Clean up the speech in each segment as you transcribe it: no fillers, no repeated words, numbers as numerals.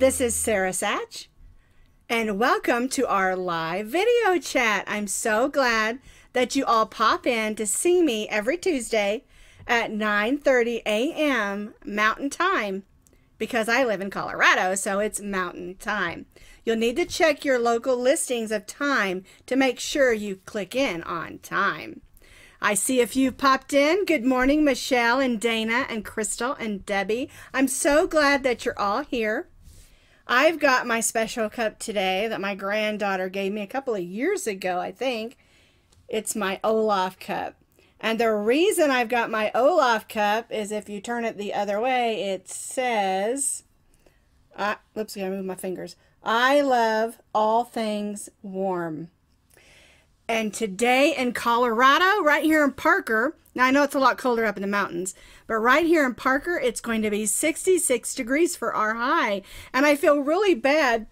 This is Sara Sach, and welcome to our live video chat. I'm so glad that you all pop in to see me every Tuesday at 9:30 a.m. Mountain Time, because I live in Colorado, so it's Mountain Time. You'll need to check your local listings of time to make sure you click in on time. I see a few popped in. Good morning, Michelle and Dana and Crystal and Debbie. I'm so glad that you're all here. I've got my special cup today that my granddaughter gave me a couple of years ago, I think. It's my Olaf cup. And the reason I've got my Olaf cup is if you turn it the other way, it says, oops, I gotta move my fingers. I love all things warm. And today in Colorado, right here in Parker, now I know it's a lot colder up in the mountains, but right here in Parker, it's going to be 66 degrees for our high. And I feel really bad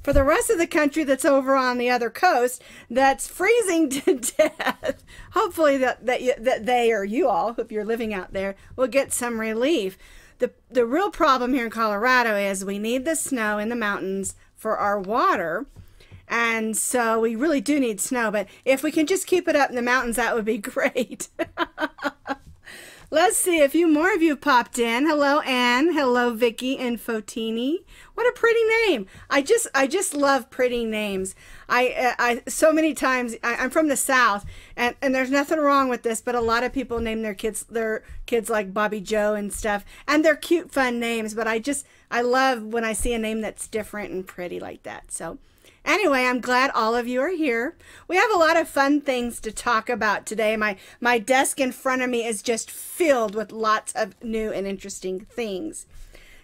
for the rest of the country that's over on the other coast that's freezing to death. Hopefully that they, or you all, if you're living out there, will get some relief. The real problem here in Colorado is we need the snow in the mountains for our water. And so we really do need snow, but if we can just keep it up in the mountains, that would be great. Let's see, a few more of you popped in. Hello, Anne. Hello, Vicky and Fotini. What a pretty name. I just love pretty names. So many times, I'm from the South, and there's nothing wrong with this, but a lot of people name their kids like Bobby Joe and stuff, and they're cute, fun names, but I love when I see a name that's different and pretty like that. So anyway, I'm glad all of you are here. We have a lot of fun things to talk about today. My desk in front of me is just filled with lots of new and interesting things.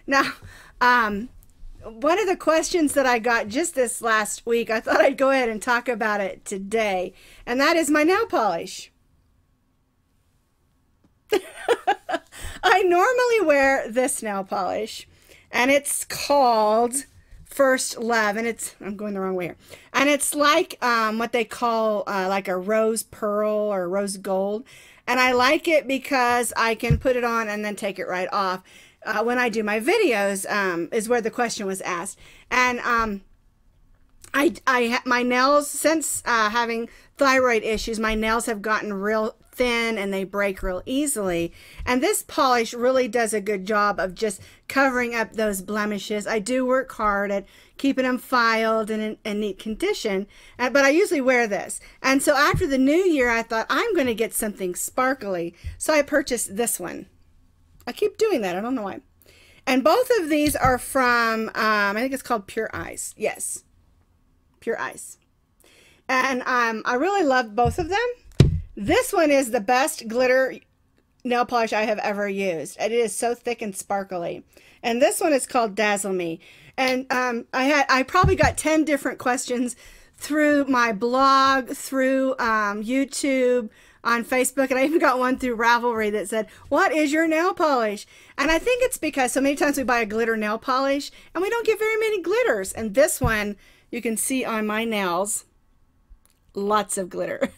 Now, one of the questions that I got just this last week, I thought I'd go ahead and talk about it today, and that is my nail polish. I normally wear this nail polish, and it's called First Love, and I'm going the wrong way here, and it's like what they call like a rose pearl or rose gold, and I like it because I can put it on and then take it right off when I do my videos, is where the question was asked. And my nails, since having thyroid issues, my nails have gotten real thin and they break real easily, and this polish really does a good job of just covering up those blemishes. I do work hard at keeping them filed and in neat condition, but I usually wear this. And so after the new year, I thought I'm going to get something sparkly, so I purchased this one. I keep doing that, I don't know why. And both of these are from I think it's called Pure Ice. Yes, Pure Ice. And I really love both of them. This one is the best glitter nail polish I have ever used. It is so thick and sparkly. And this one is called Dazzle Me. And I probably got 10 different questions through my blog, through YouTube, on Facebook, and I even got one through Ravelry that said, "What is your nail polish?" And I think it's because so many times we buy a glitter nail polish and we don't get very many glitters. And this one, you can see on my nails, lots of glitter.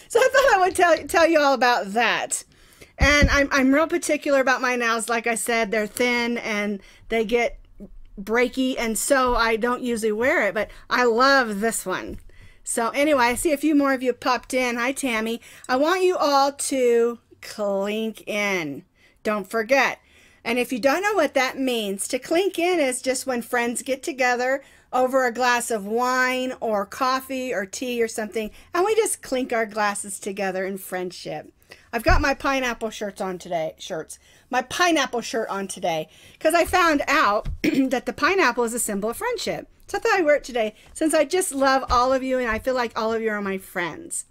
So I thought I would tell you all about that. And I'm real particular about my nails. Like I said, they're thin and they get breaky, and so I don't usually wear it, but I love this one. So anyway, I see a few more of you popped in. Hi, Tammy. I want you all to clink in. Don't forget. And if you don't know what that means, to clink in is just when friends get together over a glass of wine or coffee or tea or something, and we just clink our glasses together in friendship. I've got my pineapple shirts on today, my pineapple shirt on today, because I found out that the pineapple is a symbol of friendship. So I thought I'd wear it today, since I just love all of you and I feel like all of you are my friends.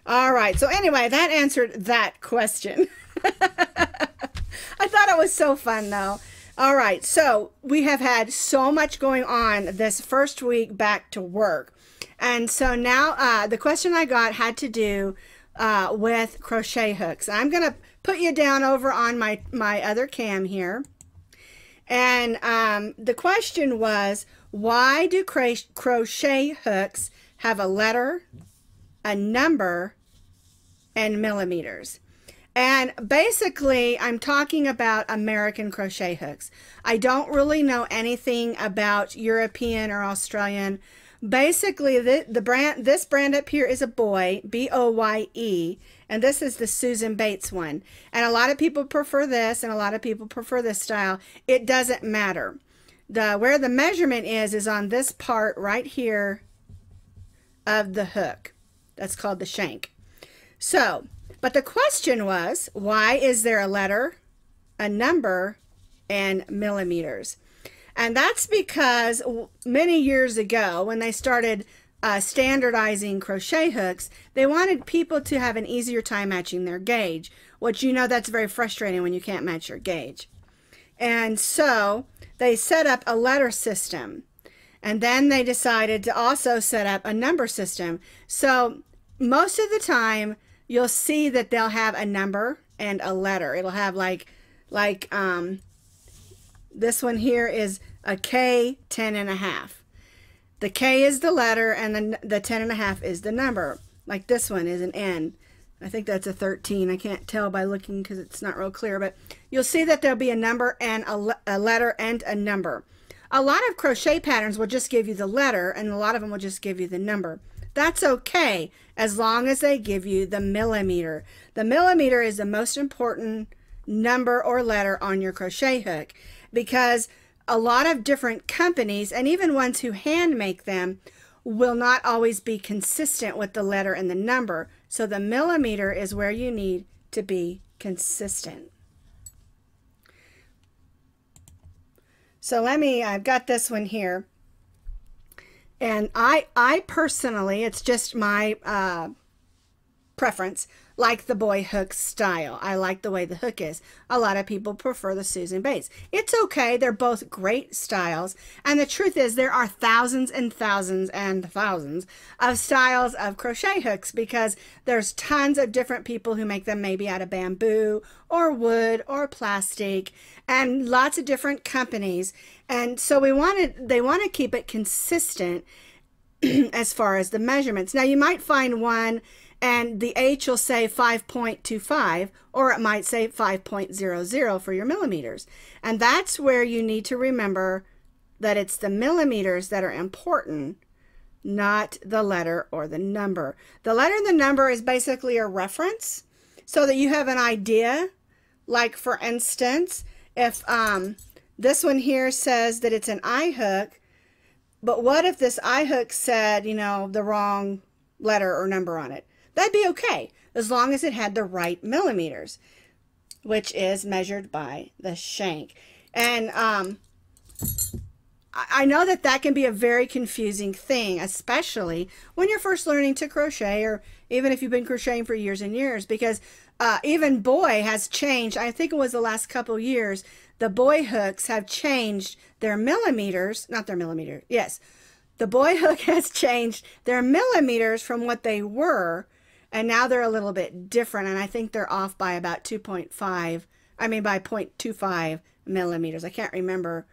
All right, so anyway, that answered that question. I thought it was so fun though. All right, so we have had so much going on this first week back to work. And so now the question I got had to do with crochet hooks. I'm going to put you down over on my other cam here. And the question was, why do crochet hooks have a letter, a number, and millimeters? And basically, I'm talking about American crochet hooks. I don't really know anything about European or Australian. Basically, this brand up here is a Boye, B-O-Y-E, and this is the Susan Bates one. And a lot of people prefer this, and a lot of people prefer this style. It doesn't matter. Where the measurement is on this part right here of the hook. That's called the shank. So, but the question was, why is there a letter, a number, and millimeters? And that's because many years ago, when they started standardizing crochet hooks, they wanted people to have an easier time matching their gauge, which you know that's very frustrating when you can't match your gauge. And so they set up a letter system. And then they decided to also set up a number system. So most of the time, you'll see that they'll have a number and a letter. It'll have like this one here is a K 10.5. The K is the letter and the 10.5 is the number. Like this one is an N. I think that's a 13. I can't tell by looking because it's not real clear, but you'll see that there'll be a number and a letter and a number. A lot of crochet patterns will just give you the letter, and a lot of them will just give you the number. That's okay, as long as they give you the millimeter. The millimeter is the most important number or letter on your crochet hook, because a lot of different companies, and even ones who hand make them, will not always be consistent with the letter and the number. So the millimeter is where you need to be consistent. So I've got this one here. And I personally, it's just my preference, like the Boye hook style. I like the way the hook is. A lot of people prefer the Susan Bates. It's okay. They're both great styles. And the truth is there are thousands and thousands and thousands of styles of crochet hooks, because there's tons of different people who make them, maybe out of bamboo or wood or plastic, and lots of different companies. And so they want to keep it consistent as far as the measurements. Now you might find one and the H will say 5.25, or it might say 5.00 for your millimeters. And that's where you need to remember that it's the millimeters that are important, not the letter or the number. The letter and the number is basically a reference so that you have an idea. Like for instance, if this one here says that it's an I hook, but what if this I hook said, you know, the wrong letter or number on it? That'd be okay, as long as it had the right millimeters, which is measured by the shank. And I know that can be a very confusing thing, especially when you're first learning to crochet, or even if you've been crocheting for years and years, because even Boye has changed. I think it was the last couple years, the Boye hooks have changed their millimeters, not their millimeter, yes. The Boye hook has changed their millimeters from what they were, and now they're a little bit different, and I think they're off by about by 0.25 millimeters. I can't remember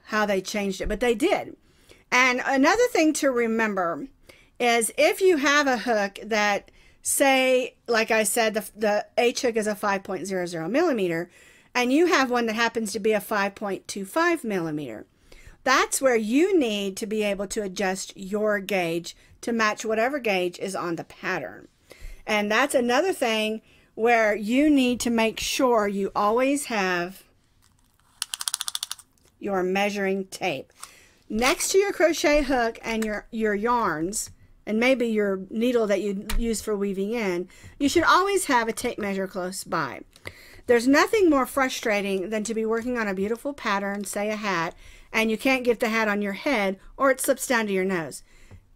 how they changed it, but they did. And another thing to remember is if you have a hook that, say, like I said, the H hook is a 5.00 millimeter, and you have one that happens to be a 5.25 millimeter, that's where you need to be able to adjust your gauge to match whatever gauge is on the pattern. And that's another thing where you need to make sure you always have your measuring tape next to your crochet hook and your yarns, and maybe your needle that you use for weaving in. You should always have a tape measure close by. There's nothing more frustrating than to be working on a beautiful pattern, say a hat, and you can't get the hat on your head, or it slips down to your nose.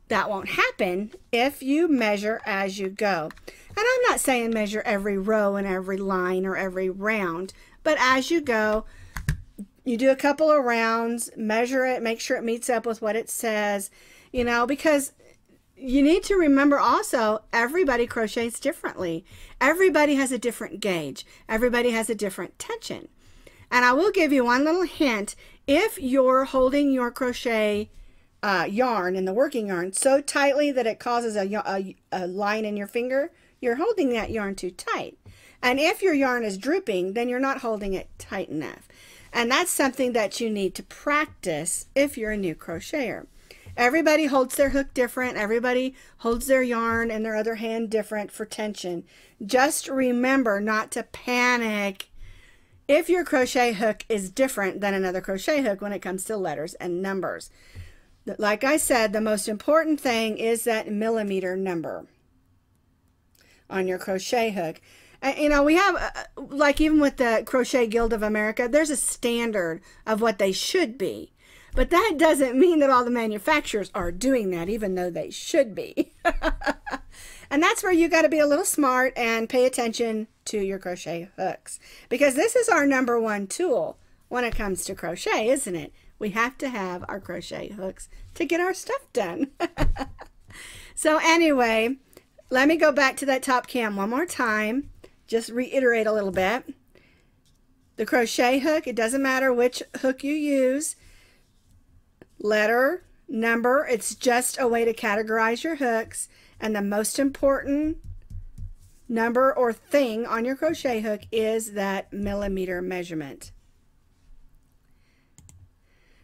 That won't happen if you measure as you go. And I'm not saying measure every row and every line or every round, but as you go, you do a couple of rounds, measure it, make sure it meets up with what it says, you know, because you need to remember also, everybody crochets differently. Everybody has a different gauge. Everybody has a different tension. And I will give you one little hint. If you're holding your crochet yarn in the working yarn so tightly that it causes a line in your finger, you're holding that yarn too tight. And if your yarn is drooping, then you're not holding it tight enough. And that's something that you need to practice if you're a new crocheter. Everybody holds their hook different. Everybody holds their yarn in their other hand different for tension. Just remember not to panic if your crochet hook is different than another crochet hook when it comes to letters and numbers. Like I said, the most important thing is that millimeter number on your crochet hook. You know, we have, like even with the Crochet Guild of America, there's a standard of what they should be. But that doesn't mean that all the manufacturers are doing that, even though they should be. And that's where you got to be a little smart and pay attention to your crochet hooks. Because this is our #1 tool when it comes to crochet, isn't it? We have to have our crochet hooks to get our stuff done. So anyway, let me go back to that top cam one more time. Just reiterate a little bit. The crochet hook, it doesn't matter which hook you use. Letter, number, it's just a way to categorize your hooks. And the most important number or thing on your crochet hook is that millimeter measurement.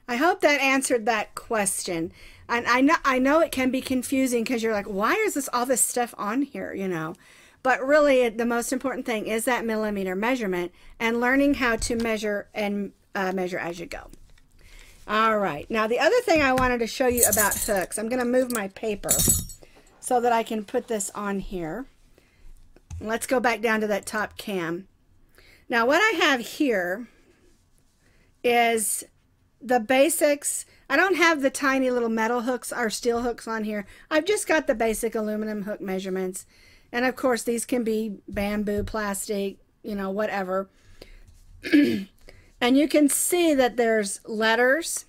I hope that answered that question. And I know it can be confusing because you're like, why is all this stuff on here, you know? But really, the most important thing is that millimeter measurement and learning how to measure and measure as you go. All right. Now, the other thing I wanted to show you about hooks, I'm going to move my paper so that I can put this on here. Let's go back down to that top cam. Now, what I have here is the basics. I don't have the tiny little metal hooks or steel hooks on here. I've just got the basic aluminum hook measurements. And of course, these can be bamboo, plastic, you know, whatever. And you can see that there's letters,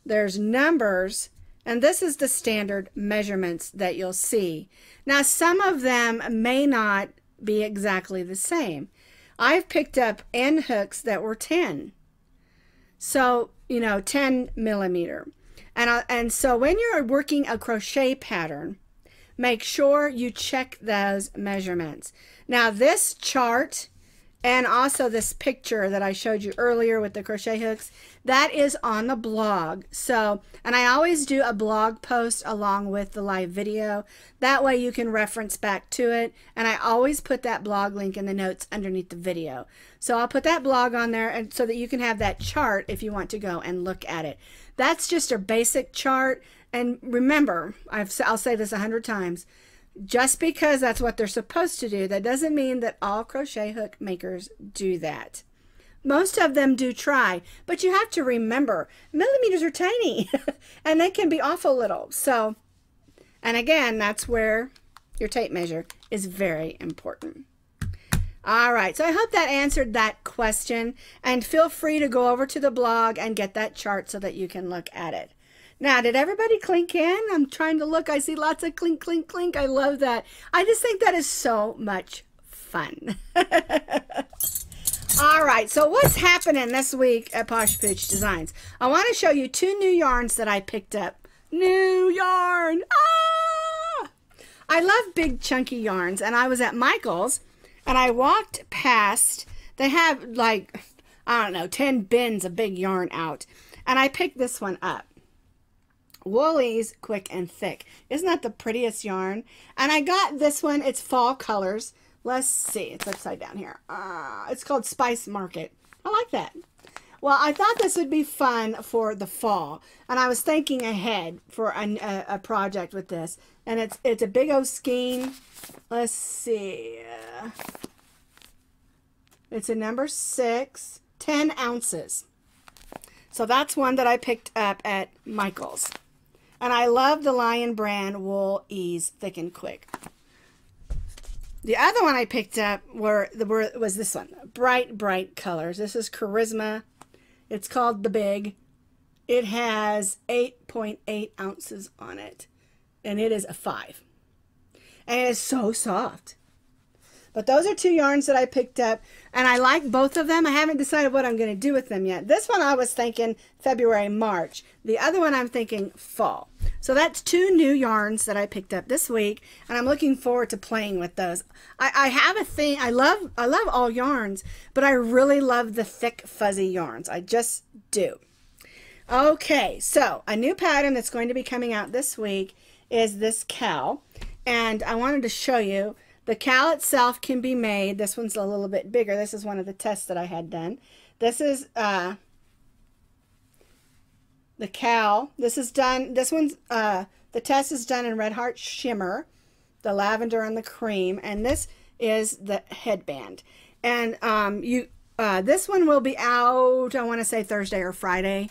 there's numbers, and this is the standard measurements that you'll see. Now, some of them may not be exactly the same. I've picked up end hooks that were 10. So, you know, 10 millimeter. And so when you're working a crochet pattern, make sure you check those measurements. Now, this chart and also this picture that I showed you earlier with the crochet hooks, that is on the blog. So, and I always do a blog post along with the live video. That way you can reference back to it. And I always put that blog link in the notes underneath the video. So I'll put that blog on there and so that you can have that chart if you want to go and look at it. That's just a basic chart. And remember, I'll say this 100 times, just because that's what they're supposed to do, that doesn't mean that all crochet hook makers do that. Most of them do try, but you have to remember, millimeters are tiny and they can be awful little. So, and again, that's where your tape measure is very important. All right, so I hope that answered that question, and feel free to go over to the blog and get that chart so that you can look at it. Now, did everybody clink in? I'm trying to look. I see lots of clink, clink, clink. I love that. I just think that is so much fun. All right, so what's happening this week at Posh Pooch Designs? I want to show you 2 new yarns that I picked up. New yarn! Ah! I love big chunky yarns, and I was at Michael's, and I walked past. They have like, I don't know, 10 bins of big yarn out, and I picked this one up. Woolies Quick and Thick. Isn't that the prettiest yarn? And I got this one. It's fall colors. Let's see. It's upside down here. It's called Spice Market. I like that. Well, I thought this would be fun for the fall, and I was thinking ahead for a project with this. And it's a big old skein. Let's see. It's a number 6, 10 ounces. So that's one that I picked up at Michael's. And I love the Lion brand Wool Ease Thick and Quick. The other one I picked up was this one. Bright, bright colors. This is Charisma. It's called the Big. It has 8.8 ounces on it. And it is a 5. And it is so soft. But those are 2 yarns that I picked up, and I like both of them. I haven't decided what I'm going to do with them yet. This one I was thinking February, March. The other one I'm thinking fall. So that's 2 new yarns that I picked up this week, and I'm looking forward to playing with those. I have a thing, I love all yarns, but I really love the thick fuzzy yarns. I just do. Okay, so a new pattern that's going to be coming out this week is this cow, and I wanted to show you. The cow itself can be made. This one's a little bit bigger. This is one of the tests that I had done. This is the cow. This is done. This one's the test is done in Red Heart Shimmer, the lavender and the cream, and this is the headband. And this one will be out, I want to say Thursday or Friday.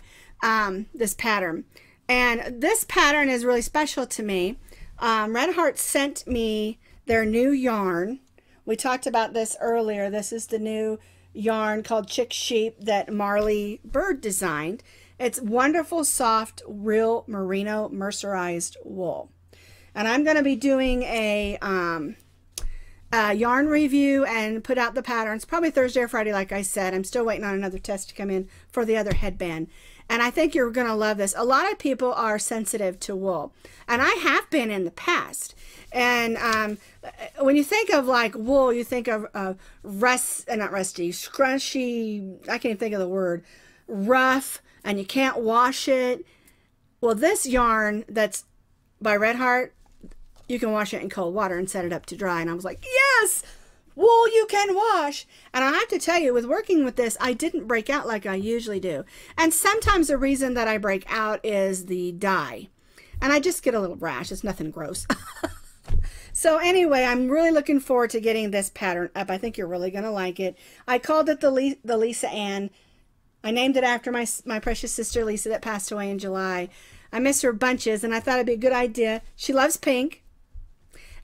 This pattern, and this pattern is really special to me. Red Heart sent me their new yarn. We talked about this earlier. This is the new yarn called Chick Sheep that Marley Bird designed. It's wonderful, soft, real merino mercerized wool. And I'm going to be doing a yarn review and put out the patterns probably Thursday or Friday, like I said. I'm still waiting on another test to come in for the other headband. And I think you're going to love this. A lot of people are sensitive to wool, and I have been in the past. And when you think of like wool, you think of not rusty, scrunchy, I can't think of the word, rough, and you can't wash it. Well, this yarn that's by Red Heart, you can wash it in cold water and set it up to dry. And I was like, yes! Wool you can wash. And I have to tell you, with working with this, I didn't break out like I usually do. And sometimes the reason that I break out is the dye. And I just get a little rash. It's nothing gross. So anyway, I'm really looking forward to getting this pattern up. I think you're really going to like it. I called it the Lisa Ann. I named it after my precious sister Lisa that passed away in July. I miss her bunches, and I thought it'd be a good idea. She loves pink.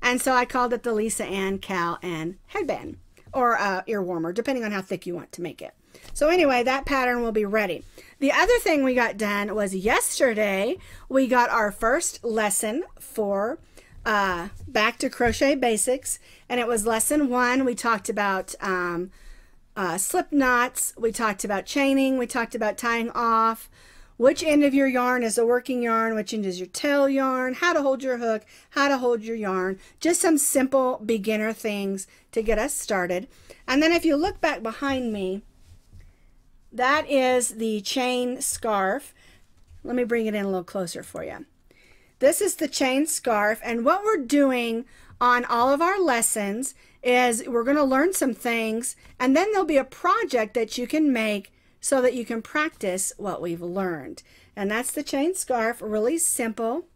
And so I called it the Lisa Ann Cow and Headband, or ear warmer, depending on how thick you want to make it. So anyway, that pattern will be ready. The other thing we got done was yesterday, we got our first lesson for Back to Crochet Basics, and it was lesson 1. We talked about slip knots, we talked about chaining, we talked about tying off, which end of your yarn is a working yarn, which end is your tail yarn, how to hold your hook, how to hold your yarn, just some simple beginner things to get us started. And then if you look back behind me, that is the chain scarf. Let me bring it in a little closer for you. This is the chain scarf, and what we're doing on all of our lessons is we're going to learn some things, and then there'll be a project that you can make so that you can practice what we've learned. And that's the chain scarf, really simple.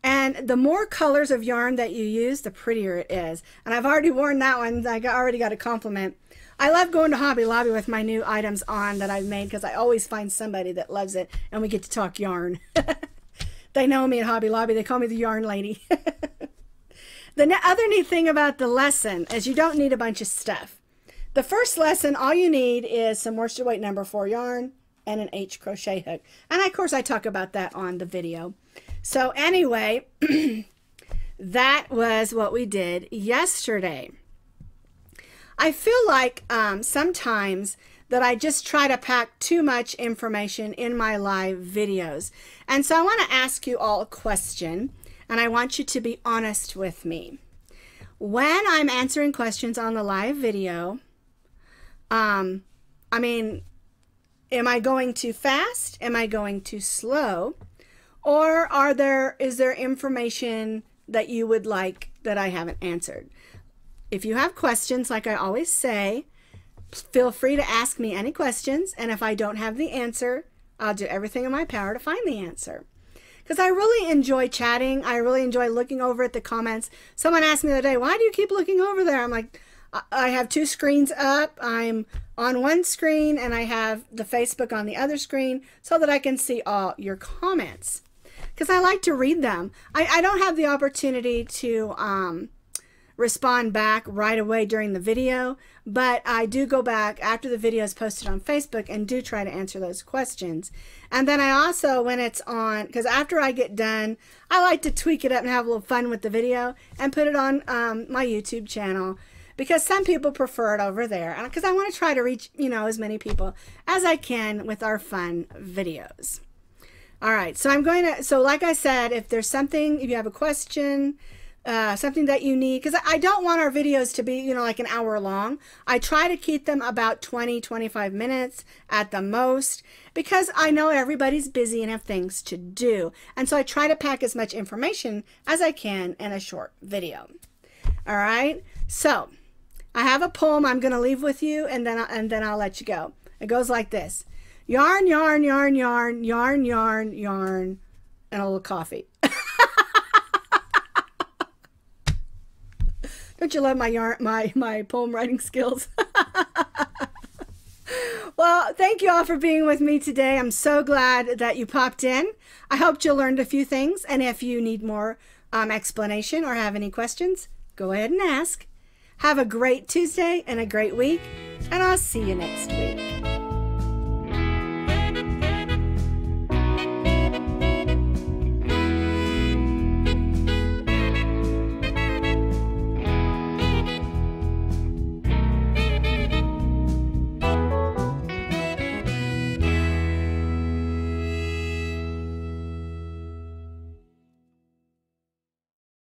And the more colors of yarn that you use, the prettier it is. And I've already worn that one. I already got a compliment. I love going to Hobby Lobby with my new items on that I've made because I always find somebody that loves it, and we get to talk yarn. They know me at Hobby Lobby. They call me the yarn lady. The other neat thing about the lesson is you don't need a bunch of stuff. The first lesson, all you need is some worsted weight number 4 yarn and an H crochet hook. And of course I talk about that on the video. So anyway, that was what we did yesterday. I feel like sometimes that I just try to pack too much information in my live videos. And so I want to ask you all a question, and I want you to be honest with me. When I'm answering questions on the live video, I mean, am I going too fast? Am I going too slow? Or is there information that you would like that I haven't answered? If you have questions, like I always say, feel free to ask me any questions, and if I don't have the answer, I'll do everything in my power to find the answer. Because I really enjoy chatting. I really enjoy looking over at the comments. Someone asked me the other day, why do you keep looking over there? I'm like, I have 2 screens up. I'm on one screen, and I have the Facebook on the other screen so that I can see all your comments. Because I like to read them. I don't have the opportunity to respond back right away during the video, but I do go back after the video is posted on Facebook and do try to answer those questions. And then I also, when it's on, because after I get done, I like to tweak it up and have a little fun with the video and put it on my YouTube channel, because some people prefer it over there, because I want to try to reach, you know, as many people as I can with our fun videos. All right, so I'm going to, so like I said, if there's something, if you have a question, something that you need, because I don't want our videos to be, you know, like an hour long. I try to keep them about 20-25 minutes at the most, because I know everybody's busy and have things to do. And so I try to pack as much information as I can in a short video. All right, so I have a poem I'm going to leave with you, and then I'll let you go. It goes like this. Yarn, yarn, yarn, yarn, yarn, yarn, yarn, and a little coffee. Don't you love my poem writing skills? Well, thank you all for being with me today. I'm so glad that you popped in. I hope you learned a few things, and if you need more explanation or have any questions, go ahead and ask. Have a great Tuesday and a great week, and I'll see you next week.